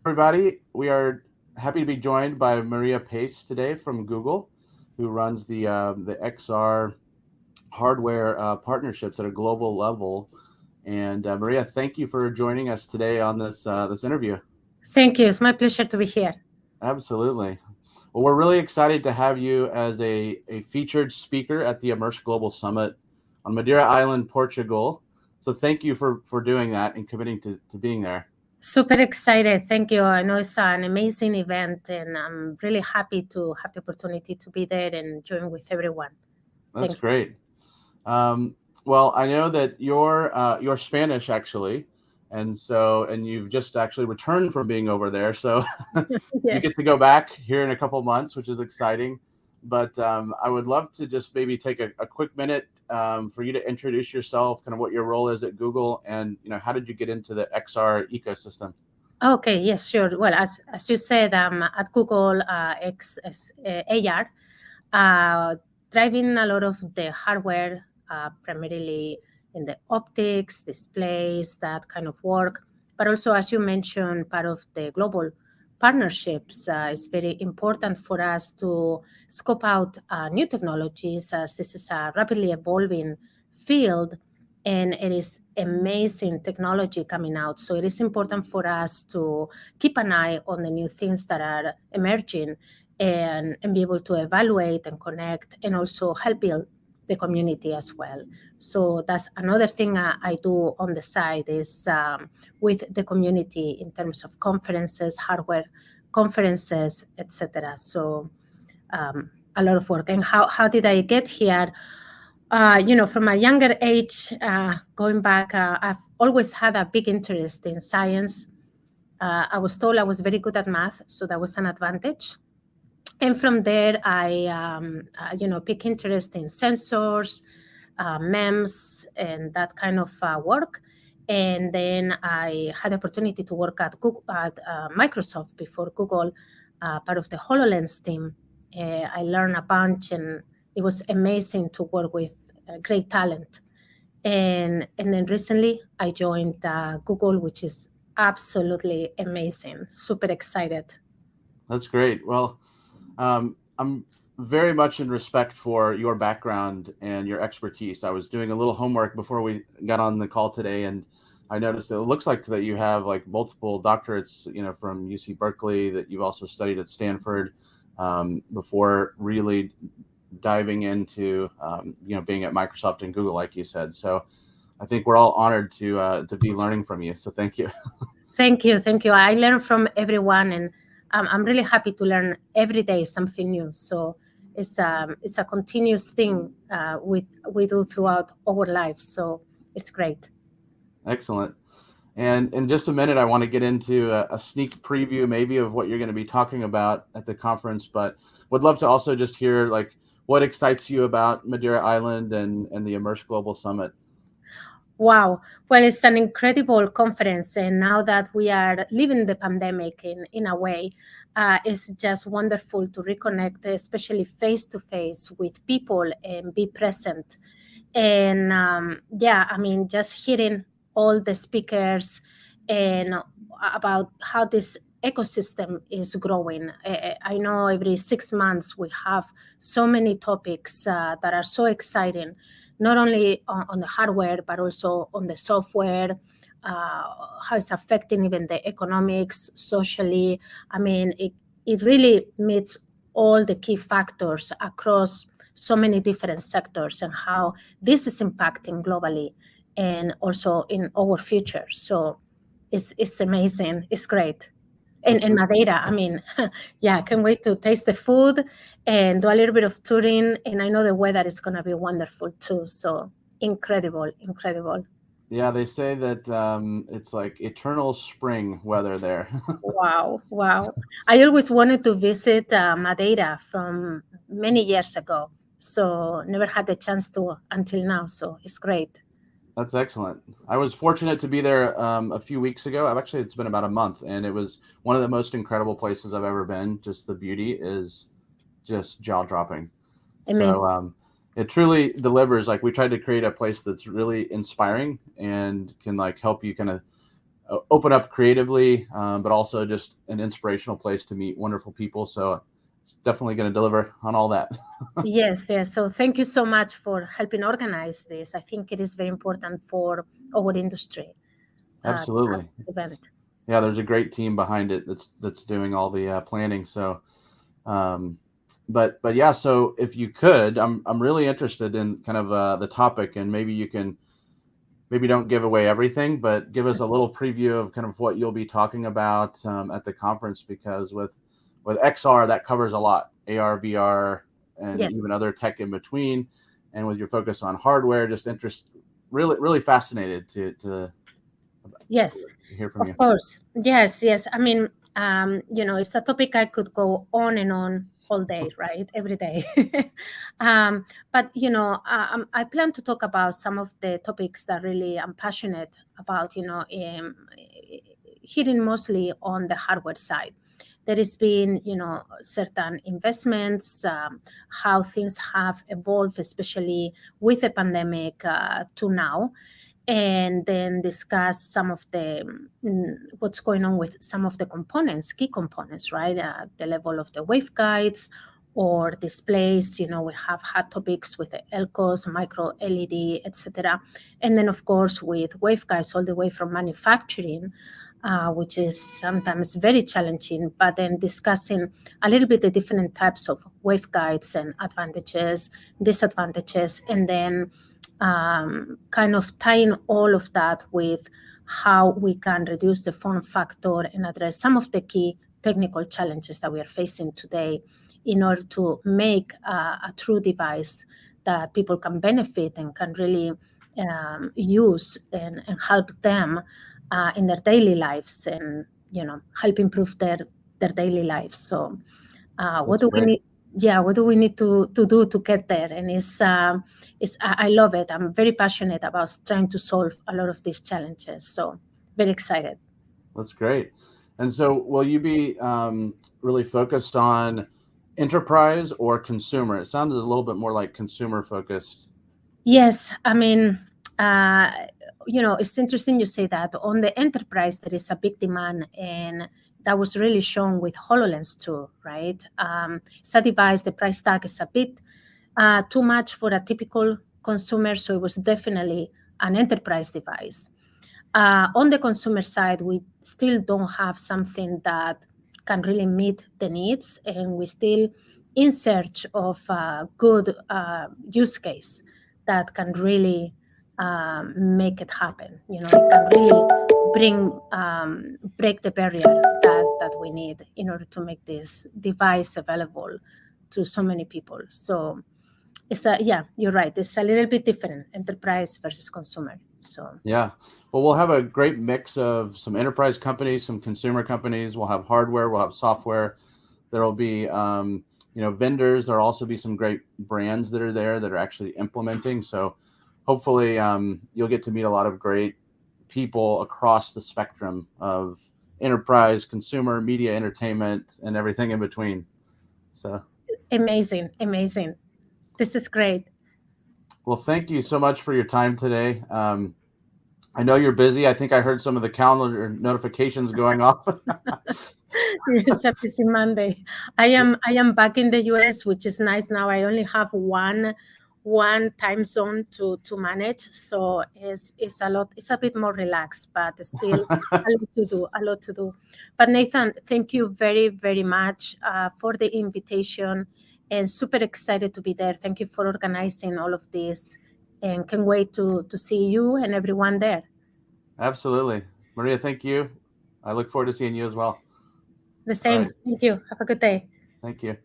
everybody. We are happy to be joined by Maria Pace today from Google, who runs the XR hardware partnerships at a global level. And Maria, thank you for joining us today on this interview. Thank you. It's my pleasure to be here. Absolutely. Well, we're really excited to have you as a featured speaker at the Immerse Global Summit on Madeira Island, Portugal. So thank you for doing that and committing to being there. Super excited. Thank you. I know it's an amazing event, and I'm really happy to have the opportunity to be there and join with everyone. That's Thank great. Um, well, I know that you're Spanish actually, and you've just actually returned from being over there, so you. you get Yes. to go back here in a couple of months, which is exciting. But I would love to just maybe take a quick minute for you to introduce yourself, kind of what your role is at Google, and how did you get into the XR ecosystem? Okay. Yes. Sure. Well, as you said, at Google AR, uh, driving a lot of the hardware, primarily in the optics, displays, that kind of work. But also, as you mentioned, part of the global partnerships is very important for us to scope out new technologies, as this is a rapidly evolving field and it is amazing technology coming out. So it is important for us to keep an eye on the new things that are emerging and be able to evaluate and connect and also help build the community as well. So that's another thing I do on the side is with the community in terms of conferences, hardware conferences, etc. So a lot of work. And how did I get here? From a younger age, going back, I've always had a big interest in science. I was told I was very good at math, so that was an advantage. And from there, I, pick interest in sensors, MEMS, and that kind of work. And then I had the opportunity to work at Google, at Microsoft before Google, part of the HoloLens team. I learned a bunch, and it was amazing to work with great talent. And then recently, I joined Google, which is absolutely amazing. Super excited. That's great. Well, I'm very much in respect for your background and your expertise. I was doing a little homework before we got on the call today, and I noticed it looks like that you have like multiple doctorates, from UC Berkeley, that you've also studied at Stanford before really diving into, being at Microsoft and Google, like you said. So I think we're all honored to be learning from you. So thank you. Thank you, thank you. I learn from everyone, and I'm really happy to learn every day something new. So it's a continuous thing we do throughout our lives. So it's great. Excellent. And in just a minute, I want to get into a sneak preview maybe of what you're going to be talking about at the conference, but would love to also just hear like what excites you about Madeira Island and the Immerse Global Summit. Wow. Well, it's an incredible conference. And now that we are living the pandemic in a way, it's just wonderful to reconnect, especially face to face with people and be present. And yeah, I mean, just hearing all the speakers and about how this ecosystem is growing. I know every 6 months we have so many topics that are so exciting, not only on the hardware, but also on the software, how it's affecting even the economics, socially. I mean, it really meets all the key factors across so many different sectors and how this is impacting globally and also in our future. So it's amazing. It's great. And Absolutely. Madeira, I mean, yeah, I can't wait to taste the food and do a little bit of touring. And I know the weather is going to be wonderful too. So incredible, incredible. Yeah, they say that it's like eternal spring weather there. Wow, wow. I always wanted to visit Madeira from many years ago. So never had the chance to until now. So it's great. That's excellent. I was fortunate to be there a few weeks ago. I've actually, it's been about a month, and it was one of the most incredible places I've ever been. Just the beauty is just jaw dropping. So Amazing. it truly delivers. Like we tried to create a place that's really inspiring and can like help you kind of open up creatively, but also just an inspirational place to meet wonderful people. So it's definitely going to deliver on all that. Yes. So thank you so much for helping organize this. I think it is very important for our industry. Absolutely. Event. Yeah, there's a great team behind it that's doing all the planning. So, but yeah. So if you could, I'm really interested in kind of the topic, and maybe you can. Maybe don't give away everything, but give us a little preview of kind of what you'll be talking about at the conference, because with XR, that covers a lot, AR, VR, and even other tech in between. And with your focus on hardware, just really fascinated to hear from you. Of course. Yes. I mean, it's a topic I could go on and on all day, right? Every day. But, I plan to talk about some of the topics that really I'm passionate about, hitting mostly on the hardware side. There has been, certain investments, how things have evolved, especially with the pandemic to now, and then discuss some of the what's going on with some of the key components, right? The level of the waveguides or displays. We have had topics with the LCOS, micro LED, etc. And then, of course, with waveguides all the way from manufacturing, which is sometimes very challenging, but then discussing a little bit the different types of waveguides and advantages, disadvantages, and then kind of tying all of that with how we can reduce the form factor and address some of the key technical challenges that we are facing today in order to make a true device that people can benefit and can really use and help them in their daily lives, and help improve their daily lives. So what do we need? Yeah, what do we need to do to get there? And I love it. I'm very passionate about trying to solve a lot of these challenges. So very excited. That's great. And so will you be really focused on enterprise or consumer? It sounded a little bit more like consumer focused. Yes, I mean, it's interesting you say that. On the enterprise, there is a big demand, and that was really shown with HoloLens 2, right? It's a device, the price tag is a bit too much for a typical consumer, so it was definitely an enterprise device. On the consumer side, we still don't have something that can really meet the needs, and we're still in search of a good use case that can really make it happen. It can really break the barrier that we need in order to make this device available to so many people. So you're right. It's a little bit different, enterprise versus consumer. So yeah, well, we'll have a great mix of some enterprise companies, some consumer companies. We'll have hardware, we'll have software. There will be vendors. There'll also be some great brands that are there that are actually implementing. So hopefully you'll get to meet a lot of great people across the spectrum of enterprise, consumer, media, entertainment, and everything in between. So amazing. This is great. Well, thank you so much for your time today. I know you're busy. I think I heard some of the calendar notifications going off. It's a busy Monday. I am back in the US, which is nice now. I only have one time zone to manage, so it's a lot. It's a bit more relaxed, but still a lot to do. But Nathan, thank you very, very much for the invitation, and super excited to be there. Thank you for organizing all of this, and can't wait to see you and everyone there. Absolutely. Maria, thank you. I look forward to seeing you as well. The same. Right. Thank you. Have a good day. Thank you.